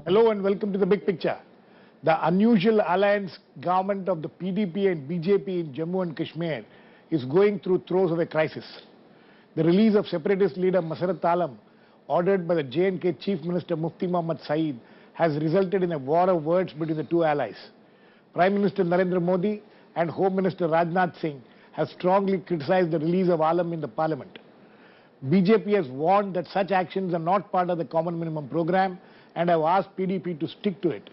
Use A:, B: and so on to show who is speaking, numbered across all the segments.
A: Hello and welcome to the big picture. The unusual alliance government of the PDP and BJP in Jammu and Kashmir is going through throes of a crisis. The release of separatist leader Masarat Alam, ordered by the J&K Chief Minister Mufti Mohammad Saeed, has resulted in a war of words between the two allies. Prime Minister Narendra Modi and Home Minister Rajnath Singh have strongly criticized the release of Alam in the parliament. BJP has warned that such actions are not part of the common minimum program and have asked PDP to stick to it.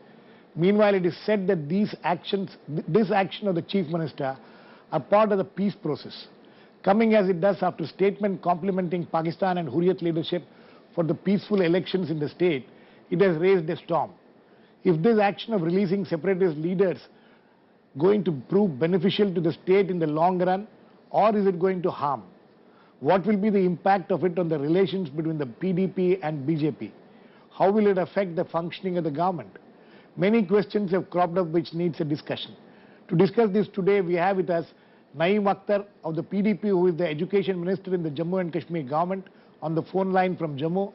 A: Meanwhile, it is said that this action of the Chief Minister are part of the peace process, coming as it does after statement complimenting Pakistan and Hurriyat leadership for the peaceful elections in the state. It has raised a storm. If this action of releasing separatist leaders going to prove beneficial to the state in the long run, or is it going to harm? What will be the impact of it on the relations between the PDP and BJP? How will it affect the functioning of the government? Many questions have cropped up which needs a discussion. To discuss this today, we have with us Naeem Akhtar of the PDP, who is the Education Minister in the Jammu and Kashmir government, on the phone line from Jammu.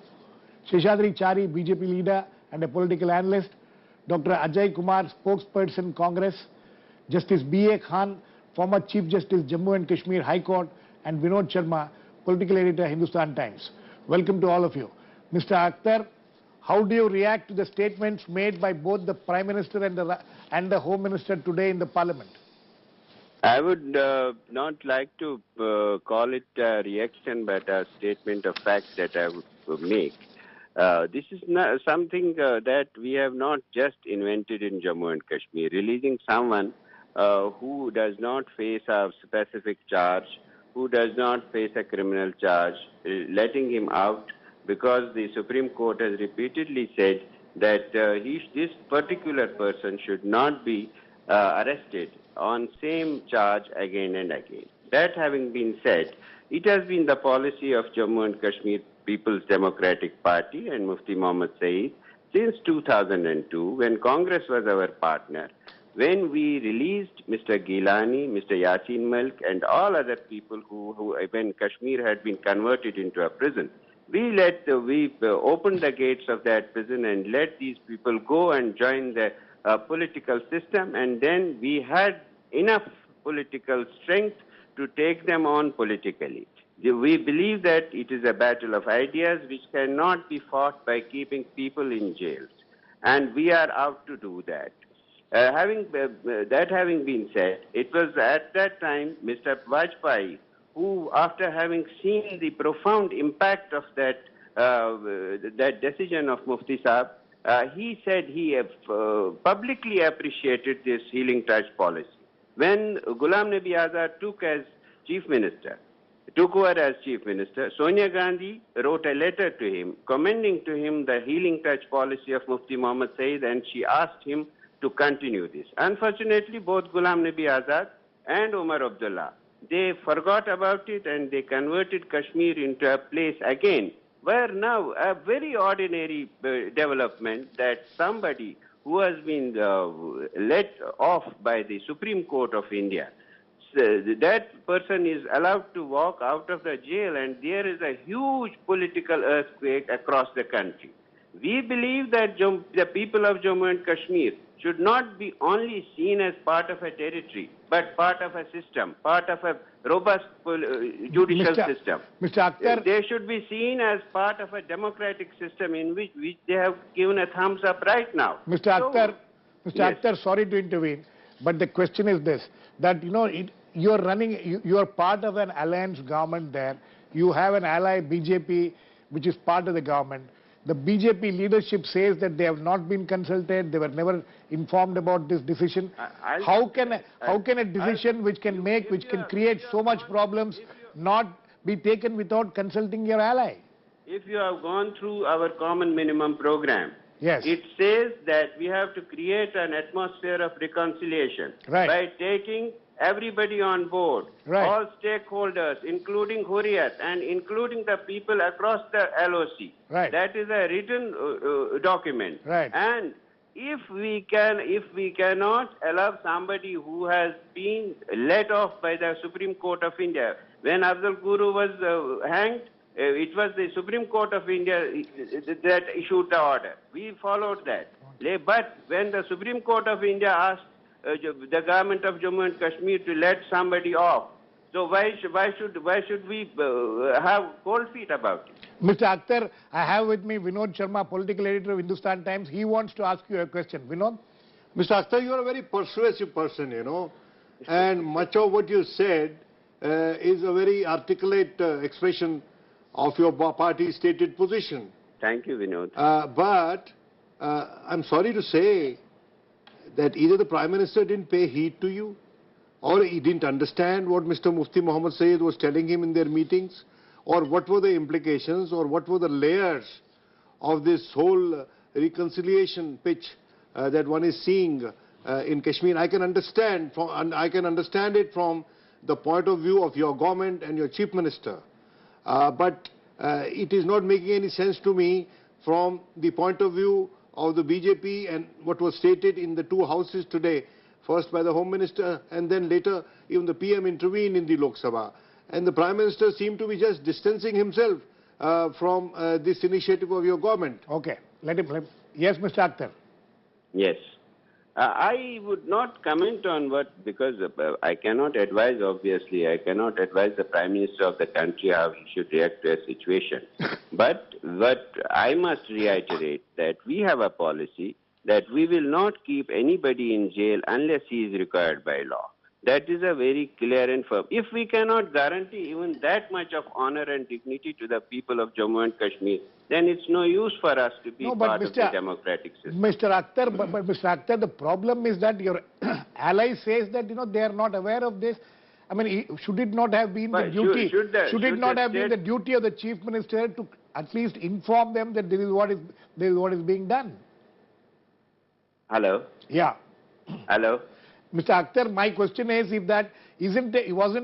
A: Sheshadri Chari, BJP leader and a political analyst. Dr. Ajay Kumar, spokesperson, Congress. Justice B.A. Khan, former Chief Justice, Jammu and Kashmir High Court. And Vinod Sharma, political editor, Hindustan Times. Welcome to all of you. Mr. Akhtar, how do you react to the statements made by both the Prime Minister and the Home Minister today in the Parliament?
B: I would not like to call it a reaction, but a statement of fact that I would make. This is not something that we have not just invented in Jammu and Kashmir. Releasing someone who does not face a specific charge, who does not face a criminal charge, letting him out because the Supreme Court has repeatedly said that this particular person should not be arrested on same charge again and again. That having been said, it has been the policy of Jammu and Kashmir People's Democratic Party and Mufti Mohammad Saeed since 2002, when Congress was our partner, when we released Mr. Gilani, Mr. Yasin Malik and all other people who when Kashmir had been converted into a prison. We opened the gates of that prison and let these people go and join the political system, and then we had enough political strength to take them on politically. We believe that it is a battle of ideas which cannot be fought by keeping people in jails, and we are out to do that. Having been said, it was at that time Mr. Vajpayee who, after having seen the profound impact of that decision of Mufti Saab, he said he publicly appreciated this healing touch policy. When Ghulam Nabi Azad took over as Chief Minister, Sonia Gandhi wrote a letter to him, commending to him the healing touch policy of Mufti Mohammad Saeed, and she asked him to continue this. Unfortunately, both Ghulam Nabi Azad and Umar Abdullah, they forgot about it and they converted Kashmir into a place again where now a very ordinary development that somebody who has been let off by the Supreme Court of India, that person is allowed to walk out of the jail, and there is a huge political earthquake across the country. We believe that the people of Jammu and Kashmir should not be only seen as part of a territory, but part of a system, part of a robust judicial system.
A: Mr. Akhtar,
B: they should be seen as part of a democratic system in which they have given a thumbs up right now.
A: Mr. Akhtar, sorry to intervene, but the question is this, that you are part of an alliance government there. You have an ally, BJP, which is part of the government. The BJP leadership says that they have not been consulted, they were never informed about this decision. How can a decision which can create so much problems not be taken without consulting your ally?
B: If you have gone through our common minimum program,
A: yes,
B: it says that we have to create an atmosphere of reconciliation by taking everybody on board, all stakeholders, including Hurriyat and including the people across the LOC. That is a written document. And if we cannot allow somebody who has been let off by the Supreme Court of India, when Abdul Guru was hanged, it was the Supreme Court of India that issued the order. We followed that. But when the Supreme Court of India asked the government of Jammu and Kashmir to let somebody off, so why should we have cold feet about it?
A: Mr. Akhtar, I have with me Vinod Sharma, political editor of Hindustan Times. He wants to ask you a question. Vinod?
C: Mr. Akhtar, you are a very persuasive person, you know, and much of what you said is a very articulate expression of your party's stated position.
B: Thank you, Vinod.
C: But I'm sorry to say that either the Prime Minister didn't pay heed to you, or he didn't understand what Mr. Mufti Mohammed Sayed was telling him in their meetings, or what were the implications, or what were the layers of this whole reconciliation pitch that one is seeing in Kashmir. I can understand it from the point of view of your government and your Chief Minister. But it is not making any sense to me from the point of view of the BJP and what was stated in the two houses today, first by the Home Minister and then later even the PM intervened in the Lok Sabha. And the Prime Minister seemed to be just distancing himself from this initiative of your government.
A: Okay. Let him. Yes, Mr. Akhtar.
B: Yes. I would not comment on what, because I cannot advise, obviously, I cannot advise the Prime Minister of the country how he should react to a situation. But I must reiterate that we have a policy that we will not keep anybody in jail unless he is required by law. That is a very clear and firm. If we cannot guarantee even that much of honor and dignity to the people of Jammu and Kashmir, then it's no use for us to be part of the democratic system.
A: Mr. Akhtar, but Mr. Akhtar, the problem is that your ally says that they are not aware of this. I mean, should it not have been the duty? Should it not have been the duty of the Chief Minister to at least inform them that this is what is being done?
B: Hello.
A: Yeah.
B: Hello.
A: Mr. Akhtar, my question is, if that wasn't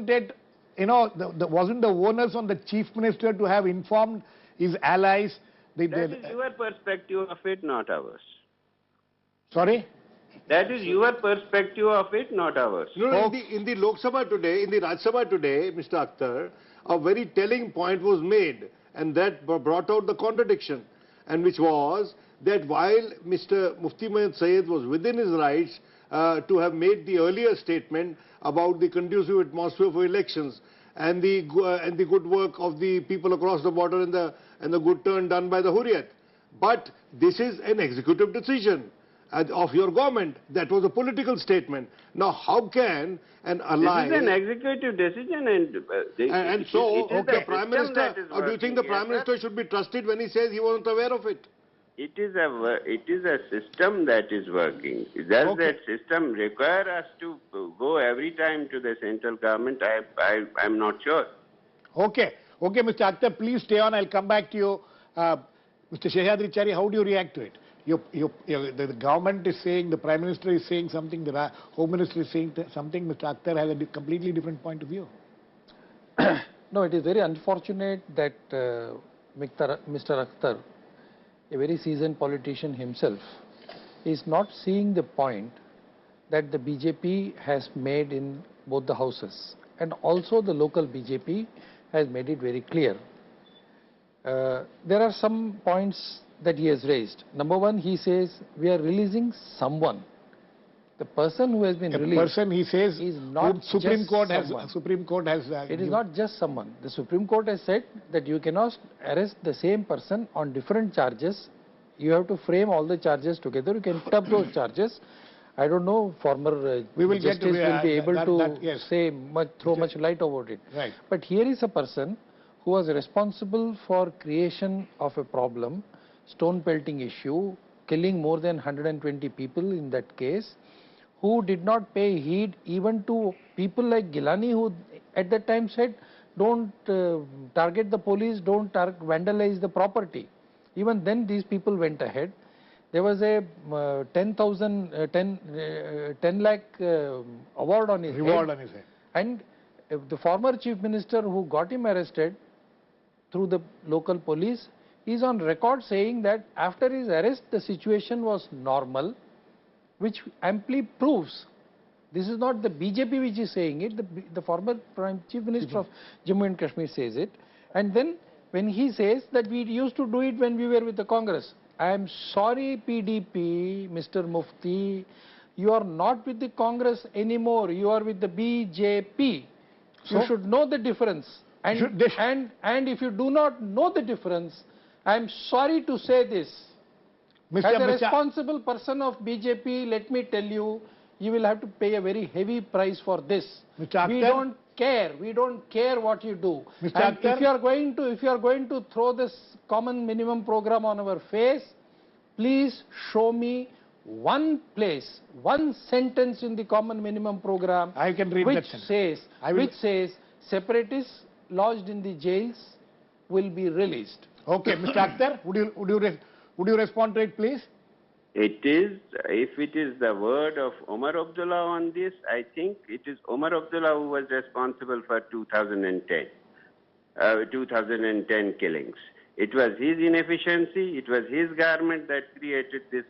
A: it, wasn't the onus on the Chief Minister to have informed his allies?
B: That is your perspective of it, not ours.
A: Sorry?
B: That is your perspective of it, not ours.
C: No, in the Lok Sabha today, in the Rajya Sabha today, Mr. Akhtar, a very telling point was made, and that brought out the contradiction, and which was that while Mr. Mufti Mohammed Sayed was within his rights to have made the earlier statement about the conducive atmosphere for elections and the good work of the people across the border and the good turn done by the Hurriyat. But this is an executive decision of your government. That was a political statement. Now, how can an ally...
B: This is an executive decision,
C: and so, the Prime Minister, or do you think the Prime Minister should be trusted when he says he wasn't aware of it?
B: It is a system that is working. Does that system require us to go every time to the central government? I'm not sure.
A: Okay, Mr. Akhtar, please stay on. I'll come back to you. Mr. Shehadri Chari, how do you react to it? The government is saying, the Prime Minister is saying something, the Home Minister is saying something. Mr. Akhtar has a completely different point of view.
D: No, it is very unfortunate that Mr. Akhtar, a very seasoned politician himself, is not seeing the point that the BJP has made in both the houses, and also the local BJP has made it very clear. There are some points that he has raised. Number one, he says we are releasing someone. The person who has been released,
A: person he says,
D: is not
A: Supreme Court has.
D: It is not just someone. The Supreme Court has said that you cannot arrest the same person on different charges. You have to frame all the charges together. You can tub those charges. I don't know, former justice will be able to say throw much light over it.
A: Right.
D: But here is a person who was responsible for creation of a problem, stone pelting issue, killing more than 120 people in that case, who did not pay heed even to people like Gilani, who at that time said, don't target the police, don't vandalize the property. Even then these people went ahead. There was a 10 lakh award on his head. And the former Chief Minister who got him arrested through the local police is on record saying that after his arrest the situation was normal, which amply proves, this is not the BJP which is saying it, the former Chief Minister of Jammu and Kashmir says it. And then when he says that we used to do it when we were with the Congress. I am sorry, PDP, Mr. Mufti, you are not with the Congress anymore. You are with the BJP.
A: So,
D: you should know the difference. And if you do not know the difference, I am sorry to say this. As a responsible person of BJP, let me tell you, you will have to pay a very heavy price for this. We don't care. We don't care what you do. And if you are going to throw this common minimum program on our face, please show me one place, one sentence in the common minimum program
A: I can read
D: which
A: that
D: says separatists lodged in the jails will be released.
A: Okay, Mr. Akhtar, would you respond to it, please?
B: It is, if it is the word of Omar Abdullah on this, I think it is Omar Abdullah who was responsible for 2010 killings. It was his inefficiency, it was his government that created this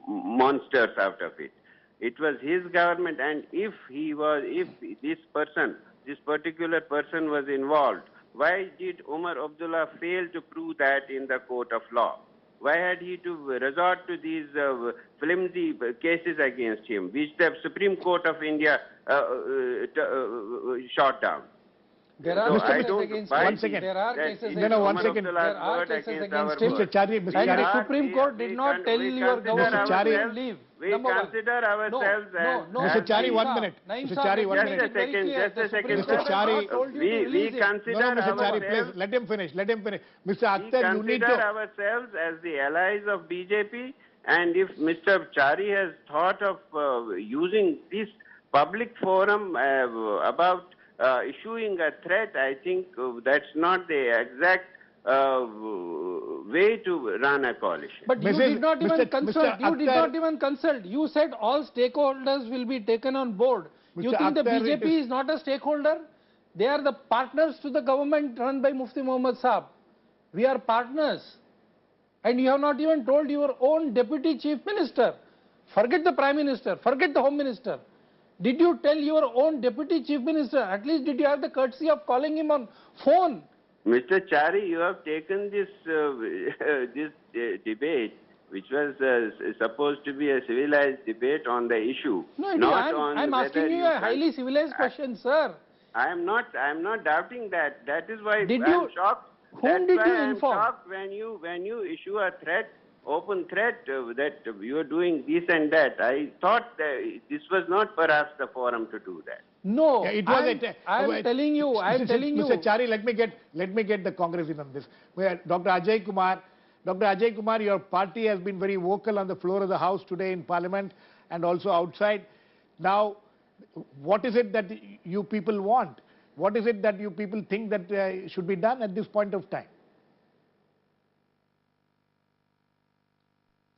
B: monsters out of it. It was his government, and if this particular person was involved, why did Omar Abdullah fail to prove that in the court of law? Why had he to resort to these flimsy cases against him, which the Supreme Court of India shot down?
D: There are cases against him. There are cases against him.
A: Mr. Chari,
D: And the Supreme Court did not tell your government to leave.
B: We consider ourselves as...
A: Mr. Chari, 1 minute. Mr. Chari, 1 minute.
B: Just a second.
A: Mr. Chari,
B: we consider
A: Mr. Chari, please, let him finish. Mr. Akhtar, you need to...
B: We consider ourselves as the allies of BJP, and if Mr. Chari has thought of using this public forum about issuing a threat, I think that's not the exact way to run a coalition.
D: But you did not even consult. You said all stakeholders will be taken on board. You think the BJP is not a stakeholder? They are the partners to the government run by Mufti Muhammad Saab. We are partners. And you have not even told your own Deputy Chief Minister. Forget the Prime Minister. Forget the Home Minister. Did you tell your own Deputy Chief Minister? At least did you have the courtesy of calling him on phone?
B: Mr. Chari, you have taken this debate, which was supposed to be a civilized debate on the issue.
D: No, I'm asking you a highly civilized question, sir.
B: I am not doubting that. That is why I am shocked.
D: Whom did you inform?
B: I am shocked when you issue a threat, open threat that you are doing this and that. I thought that this was not perhaps the forum to do that.
D: No, yeah, I'm telling you.
A: Mr. Chari, let me get the Congress in on this. Dr. Ajay Kumar, your party has been very vocal on the floor of the House today in Parliament and also outside. Now, what is it that you people want? What is it that you people think that should be done at this point of time?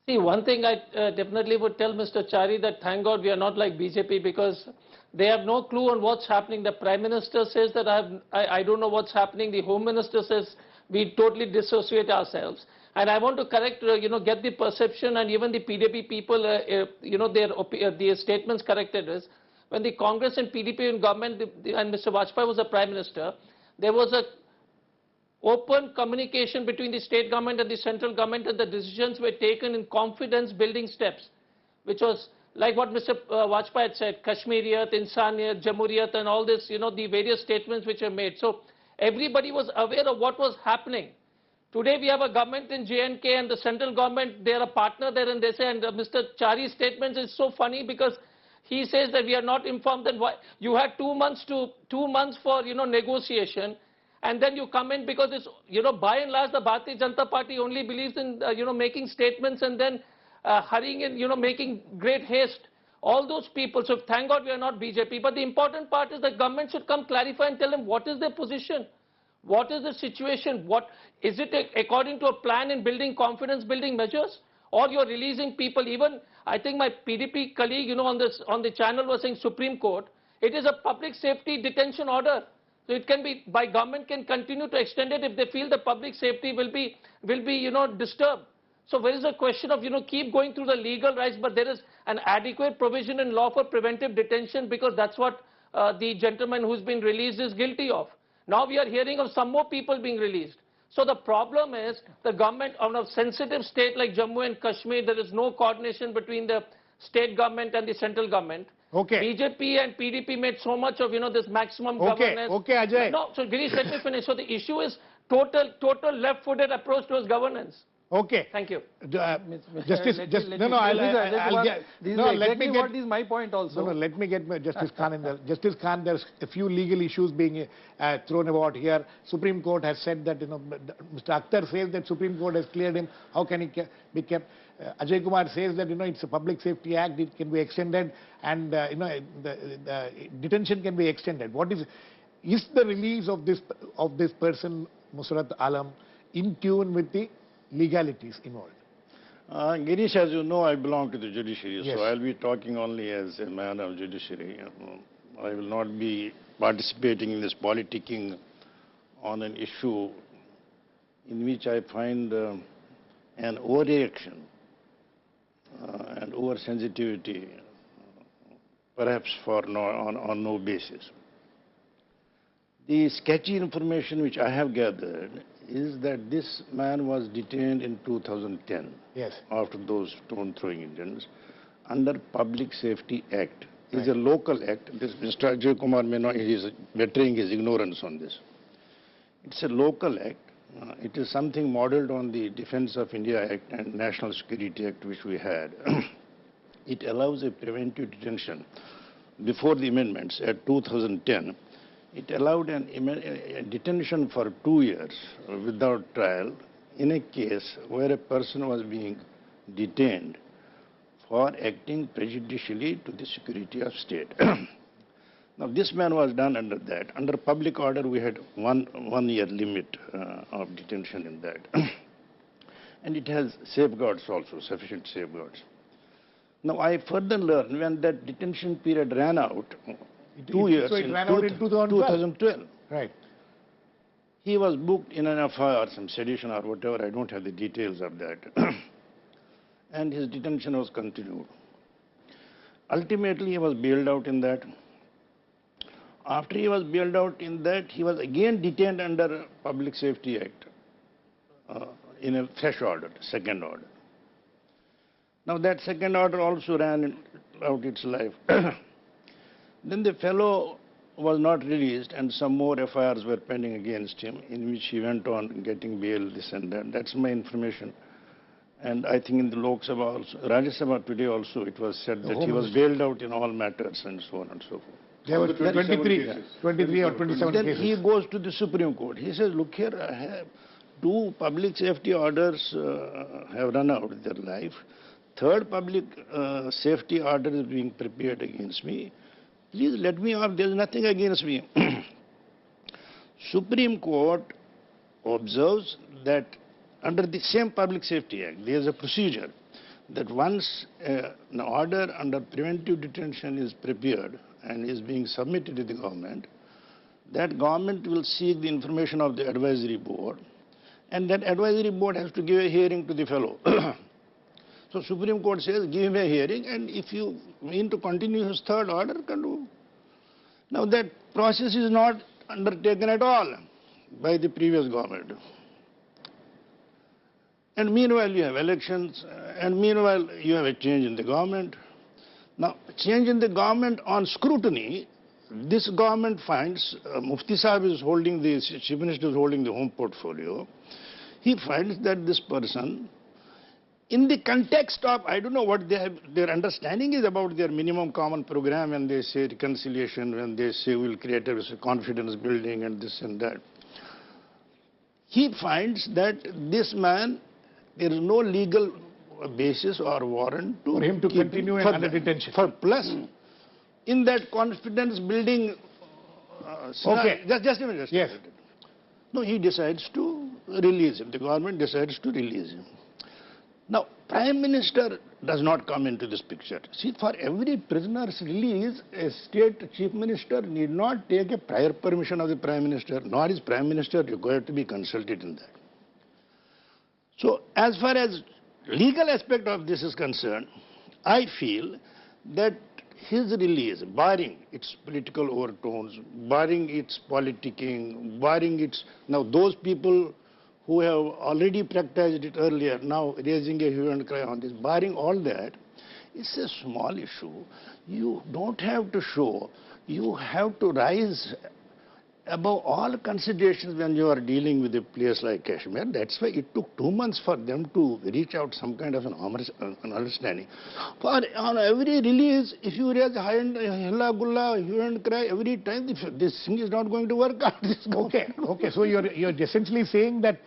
E: See, one thing I definitely would tell Mr. Chari that thank God we are not like BJP, because they have no clue on what's happening. The Prime Minister says that I don't know what's happening. The Home Minister says we totally dissociate ourselves. And I want to correct, get the perception, and even the PDP people, their statements corrected is, when the Congress and PDP in government and Mr. Vajpayee was the Prime Minister, there was a open communication between the state government and the central government, and the decisions were taken in confidence building steps, which was like what Mr. Vajpayee had said, Kashmiriyat, Insaniyat, Jamhuriyat, and all this, the various statements which were made. So everybody was aware of what was happening. Today we have a government in J&K and the central government, they are a partner there, and they say, and Mr. Chari's statements is so funny because he says that we are not informed. That why you had 2 months for negotiation, and then you come in because it's by and large the Bharatiya Janata Party only believes in making statements and then hurrying in making great haste. All those people. So thank God we are not BJP. But the important part is the government should come clarify and tell them what is their position, what is the situation, what is it according to a plan in building confidence building measures, or you're releasing people. Even I think my PDP colleague on the channel was saying Supreme Court. It is a public safety detention order. So it can be, by government can continue to extend it if they feel the public safety will be disturbed. So there is a question of keep going through the legal rights, but there is an adequate provision in law for preventive detention, because that's what the gentleman who's been released is guilty of. Now we are hearing of some more people being released. So the problem is the government on a sensitive state like Jammu and Kashmir, there is no coordination between the state government and the central government.
A: Okay.
E: BJP and PDP made so much of, this maximum
A: Okay,
E: governance.
A: okay, Ajay.
E: No, so Girish, let me finish. So the issue is total left-footed approach towards governance.
A: Okay.
E: Thank you.
A: Justice, let me get.
D: What is my point also?
A: No, let me get Justice Khan in there. Justice Khan, there's a few legal issues being thrown about here. Supreme Court has said that, Mr. Akhtar says that Supreme Court has cleared him. How can he be kept? Ajay Kumar says that, it's a Public Safety Act, it can be extended, and, the detention can be extended. What is the release of this person, Masarat Alam, in tune with the legalities involved?
F: Girish, as you know, I belong to the judiciary,
A: Yes.
F: so I'll be talking only as a man of judiciary. I will not be participating in this politicking on an issue in which I find an overreaction and oversensitivity, perhaps on no basis. The sketchy information which I have gathered is that this man was detained in 2010.
A: Yes.
F: After those stone-throwing incidents under Public Safety Act. It's a local act. This Mr. Ajay Kumar may not, he is betraying his ignorance on this. It's a local act. It is something modeled on the Defense of India Act and National Security Act which we had. It allows a preventive detention. Before the amendments at 2010, it allowed a detention for 2 years without trial in a case where a person was being detained for acting prejudicially to the security of state. Now, this man was done under that. Under public order, we had one year limit of detention in that. And it has safeguards also, sufficient safeguards. Now, I further learned when that detention period ran out, 2 years,
A: so it ran out in 2012. Right.
F: He was booked in an FIR or some sedition or whatever, I don't have the details of that. And his detention was continued. Ultimately, he was bailed out in that. After he was bailed out in that, he was again detained under Public Safety Act in a fresh order, second order. Now, that second order also ran out its life. Then the fellow was not released and some more FIRs were pending against him in which he went on getting bail, this and that. That's my information. And I think in the Lok Sabha also, Rajya Sabha today also, it was said that he was bailed out in all matters and so on and so forth.
A: There were 23 or 27
F: then
A: cases.
F: he goes to the Supreme Court. He says, look here, 2 public safety orders have run out of their life. 3rd public safety order is being prepared against me. Please let me off. There is nothing against me. Supreme Court observes that under the same Public Safety Act, there is a procedure that once an order under preventive detention is prepared and is being submitted to the government, that government will seek the information of the advisory board, and that advisory board has to give a hearing to the fellow. So Supreme Court says, give him a hearing, and if you mean to continue his 3rd order, can do. Now that process is not undertaken at all by the previous government. And meanwhile, you have elections, and meanwhile, you have a change in the government. Now, change in the government on scrutiny, this government finds, Mufti Sahib is holding the, Chief Minister is holding the home portfolio. He finds that this person, in the context of, I don't know what their understanding is about their minimum common program, when they say reconciliation, when they say we'll create a confidence building and this and that. He finds that this man, there is no legal basis or warrant to
A: for him to continue under detention.
F: Plus, in that confidence building,
A: okay.
F: Just a minute.
A: Yes.
F: No, he decides to release him. The government decides to release him. Now, Prime Minister does not come into this picture. See, for every prisoner's release, a state chief minister need not take a prior permission of the Prime Minister, nor is Prime Minister required to be consulted in that. So, as far as legal aspect of this is concerned, I feel that his release, barring its political overtones, barring its politicking, barring its... Now, those people who have already practiced it earlier, now raising a hue and cry on this. Barring all that, it's a small issue. You don't have to show. You have to rise above all considerations when you are dealing with a place like Kashmir. That's why it took 2 months for them to reach out some kind of an understanding. On every release, if you raise high and halla gulla, hue and cry every time, this thing is not going to work out.
A: Okay. So you're essentially saying that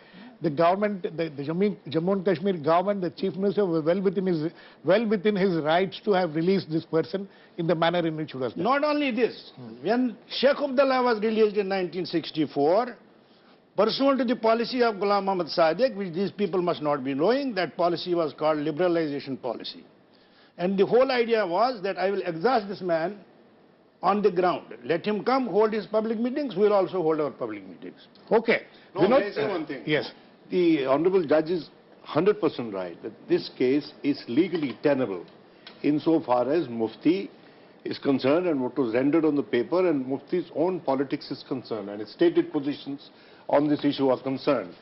A: the government, the Jammu and Kashmir government, the Chief Minister were well within his rights to have released this person in the manner in which he was done.
F: Not only this, when Sheikh Abdullah was released in 1964, pursuant to the policy of Ghulam Muhammad Sadiq, which these people must not be knowing, that policy was called liberalization policy. And the whole idea was that I will exhaust this man on the ground. Let him come, hold his public meetings, we will also hold our public meetings.
A: Okay.
C: No, may I say one thing?
A: Yes.
C: The Honorable Judge is 100% right that this case is legally tenable insofar as Mufti is concerned and what was rendered on the paper and Mufti's own politics is concerned and his stated positions on this issue are concerned.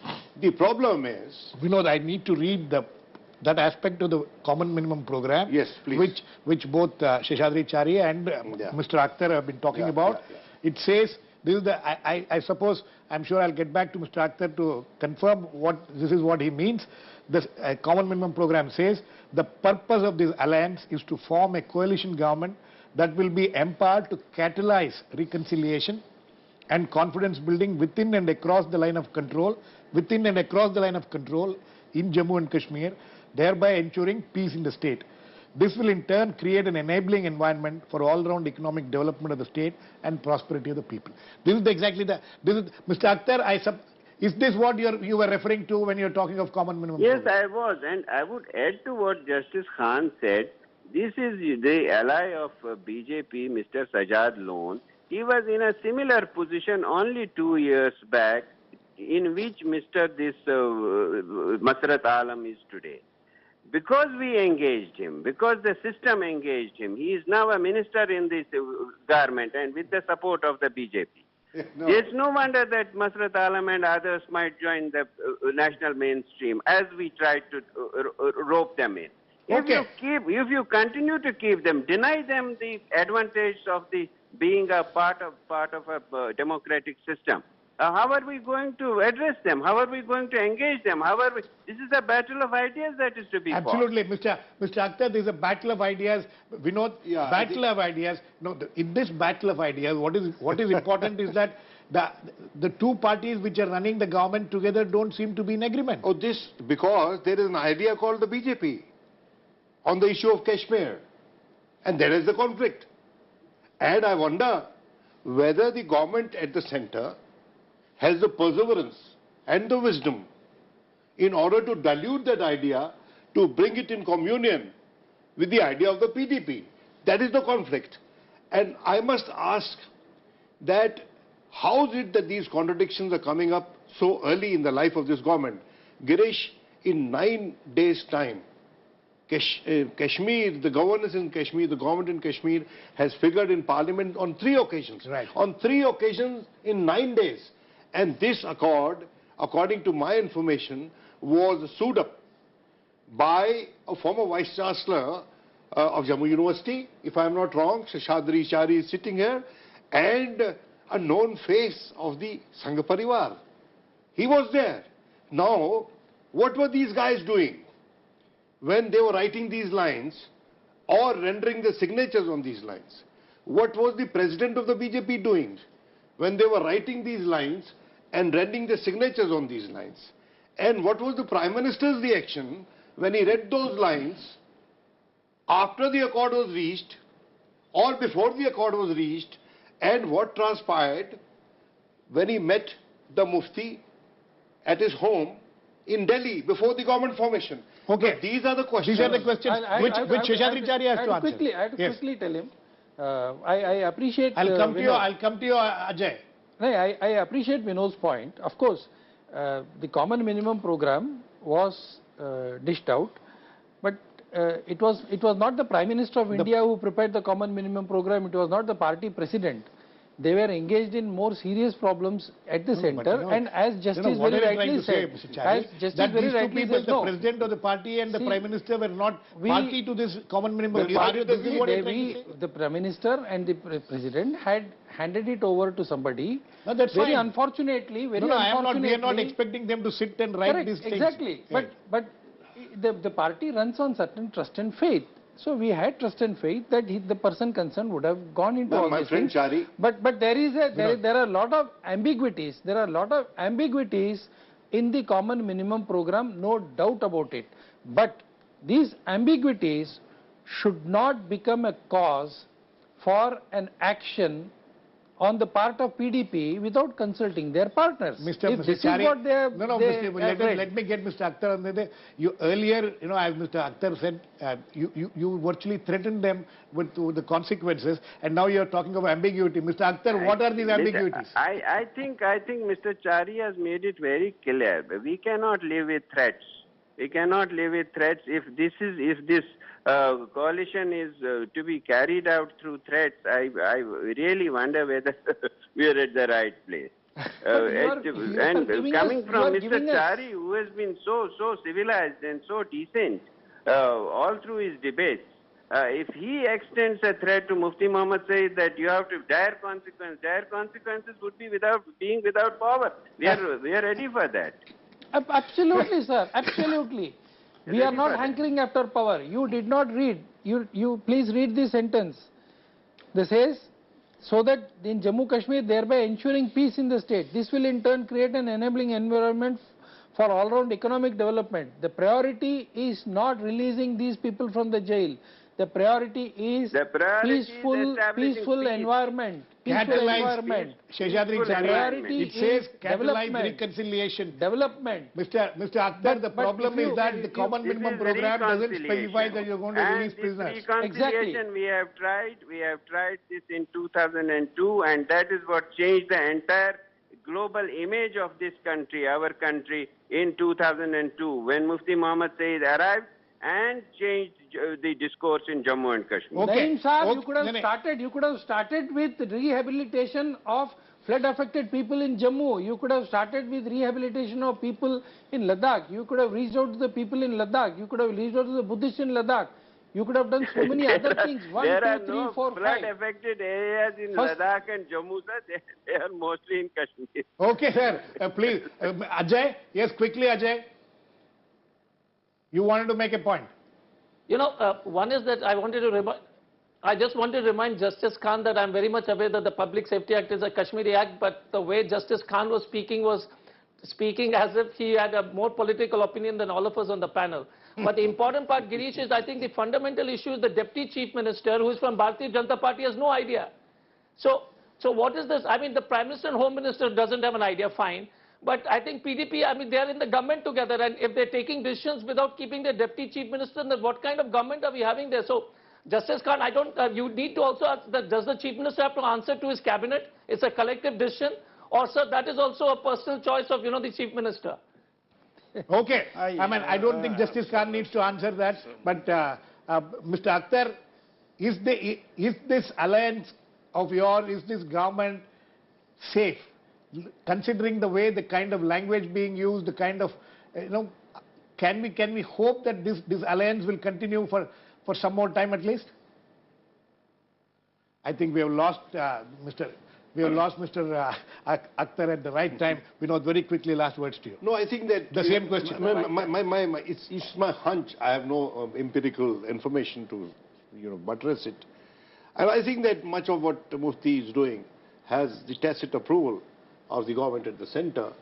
C: The problem is...
A: Vinod, I need to read that aspect of the common minimum program.
C: Yes, please.
A: Which both Seshadri Chari and Mr. Akhtar have been talking about. It says, this is I suppose, I'm sure I'll get back to Mr. Akhtar to confirm this is what he means. The common minimum program says, the purpose of this alliance is to form a coalition government that will be empowered to catalyze reconciliation and confidence building within and across the line of control, in Jammu and Kashmir, thereby ensuring peace in the state. This will in turn create an enabling environment for all-round economic development of the state and prosperity of the people. This is Mr. Akhtar, is this what you were referring to when you're talking of common minimum?
B: Yes, I was, and I would add to what Justice Khan said. This is the ally of BJP, Mr. Sajad Lone. He was in a similar position only 2 years back, in which Masarat Alam is today. Because we engaged him, because the system engaged him, he is now a minister in this government and with the support of the BJP. No. There's no wonder that Masarat Alam and others might join the national mainstream as we try to rope them in.
A: Okay.
B: If you continue to keep them, deny them the advantage of being a part of a democratic system, how are we going to address them? How are we going to engage them? This is a battle of ideas that is to be fought.
A: Absolutely, Mr. Akhtar, there is a battle of ideas. Vinod, battle of ideas. No, in this battle of ideas, what is important is that the two parties which are running the government together don't seem to be in agreement.
C: Oh, because there is an idea called the BJP on the issue of Kashmir, and there is the conflict. And I wonder whether the government at the center has the perseverance and the wisdom in order to dilute that idea, to bring it in communion with the idea of the PDP. That is the conflict. And I must ask that how is it that these contradictions are coming up so early in the life of this government? Girish, in 9 days' time, Kashmir, the governance in Kashmir, the government in Kashmir has figured in parliament on 3 occasions.
A: Right.
C: On 3 occasions in 9 days. And this accord, according to my information, was sued up by a former Vice Chancellor of Jammu University, if I am not wrong, Seshadri Chari is sitting here, and a known face of the Sangh Parivar. He was there. Now, what were these guys doing when they were writing these lines or rendering the signatures on these lines? What was the president of the BJP doing when they were writing these lines and rendering the signatures on these lines? And what was the Prime Minister's reaction when he read those lines after the accord was reached or before the accord was reached, and what transpired when he met the Mufti at his home in Delhi before the government formation?
A: Okay.
C: So these are the questions.
A: These are the questions which Seshadri Chari has to answer.
D: I have to quickly tell him. I appreciate...
A: I'll come to you, Ajay.
D: I appreciate Vinod's point. Of course, the common minimum program was dished out, but it was not the Prime Minister of India who prepared the common minimum program. It was not the party president. they were engaged in more serious problems at the center, and as Justice
A: what
D: very
A: are you trying
D: rightly
A: to say,
D: said,
A: Mr.
D: as
A: Chari,
D: Justice
A: that
D: very
A: these two
D: rightly
A: people,
D: said,
A: the
D: no.
A: President of the party and the
D: See,
A: Prime Minister, were not party to this common minimum.
D: The Prime Minister and the President had handed it over to somebody.
A: No, that's
D: very
A: fine.
D: Unfortunately, very
A: no,
D: unfortunately.
A: we are not expecting them to sit and write
D: correct,
A: these things.
D: exactly.
A: Right.
D: But the party runs on certain trust and faith. So we had trust and faith that the person concerned would have gone into all these things.
C: Chari.
D: But there are a lot of ambiguities. There are a lot of ambiguities in the common minimum program, no doubt about it. But these ambiguities should not become a cause for an action on the part of PDP without consulting their partners.
A: Mr.
D: This
A: Chari,
D: is what they have.
A: Let me get Mr. Akhtar on the You earlier, as Mr. Akhtar said, you virtually threatened them with the consequences, and now you are talking of ambiguity. Mr. Akhtar, what are these ambiguities?
B: I think Mr. Chari has made it very clear. We cannot live with threats. We cannot live with threats. If this coalition is to be carried out through threats, I really wonder whether we are at the right place. Coming from Mr. Chari, who has been so civilized and so decent all through his debates, if he extends a threat to Mufti Muhammad Saeed that you have to dire consequences would be being without power. We are ready for that.
D: Absolutely, sir. Absolutely. We are not hankering after power. You did not read. You please read this sentence. This says, so that in Jammu Kashmir, thereby ensuring peace in the state. This will in turn create an enabling environment for all-round economic development. The priority is not releasing these people from the jail. The priority is peaceful environment.
A: Sheshadri Chari, it says catalyze reconciliation.
D: Development.
A: Mr. Akhtar, the problem is that the common minimum program doesn't specify that you're going to release prisoners.
B: Reconciliation, we have tried this in 2002, and that is what changed the entire global image of this country, our country, in 2002, when Mufti Muhammad Saeed arrived and changed the discourse in Jammu and Kashmir.
D: Okay. Sir, you could have started with rehabilitation of flood-affected people in Jammu. You could have started with rehabilitation of people in Ladakh. You could have reached out to the people in Ladakh. You could have reached out to the Buddhists in Ladakh. You could have done so many other things.
B: There are no flood-affected areas in Ladakh and Jammu, sir. They are mostly in Kashmir.
A: Okay, sir. Please. Ajay, yes, quickly, Ajay. You wanted to make a point.
E: One is that I just wanted to remind Justice Khan that I'm very much aware that the Public Safety Act is a Kashmiri Act, but the way Justice Khan was speaking as if he had a more political opinion than all of us on the panel. But the important part, Girish, is I think the fundamental issue is the Deputy Chief Minister, who is from Bharatiya Janata Party, has no idea. So what is this? I mean, the Prime Minister and Home Minister doesn't have an idea, fine. But I think PDP, they are in the government together, and if they're taking decisions without keeping the Deputy Chief Minister, then what kind of government are we having there? So, Justice Khan, you need to also ask that, does the Chief Minister have to answer to his cabinet? It's a collective decision. Or, sir, that is also a personal choice of, the Chief Minister.
A: Okay. I don't think Justice Khan needs to answer that. But, Mr. Akhtar, is this alliance of yours, is this government safe? Considering the way, the kind of language being used, the kind of, can we hope that this alliance will continue for some more time at least? I think we have lost Mr. Akhtar at the right time. Vinod, very quickly, last words to you.
C: No, I think that
A: the same question.
C: It's my hunch. I have no empirical information to, buttress it. And I think that much of what Mufti is doing has the tacit approval of the government at the center,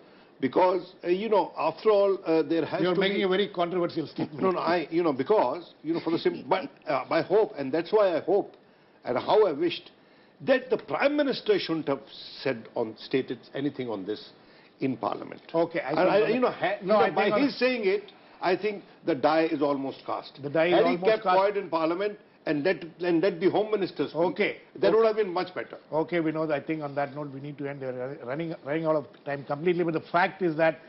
C: because after all, there has to be.
A: You're making a very controversial statement.
C: No, because for the same. But I hope, and that's why I hope, and how I wished that the Prime Minister shouldn't have stated anything on this in Parliament.
A: Okay,
C: by his saying it, I think the die is almost cast.
A: The die is
C: Had he
A: almost
C: kept quiet in Parliament and let the Home Minister speak, that would have been much better.
A: Okay, Vinod, I think on that note we need to end. We're running out of time completely. But the fact is that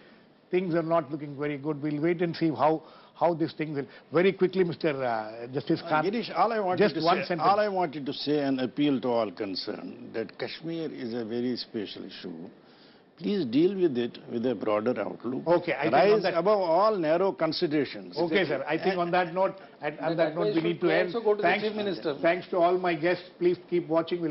A: things are not looking very good. We'll wait and see how how these things will. Very quickly, Mr. Justice Khan.
F: Girish, all I wanted to say and appeal to all concerned that Kashmir is a very special issue. Please deal with it with a broader outlook.
A: Okay, I
F: rise
A: think
F: above all narrow considerations.
A: Okay, sir. I think on that note, we need to end.
D: Also go to the Chief Minister.
A: Thanks to all my guests. Please keep watching.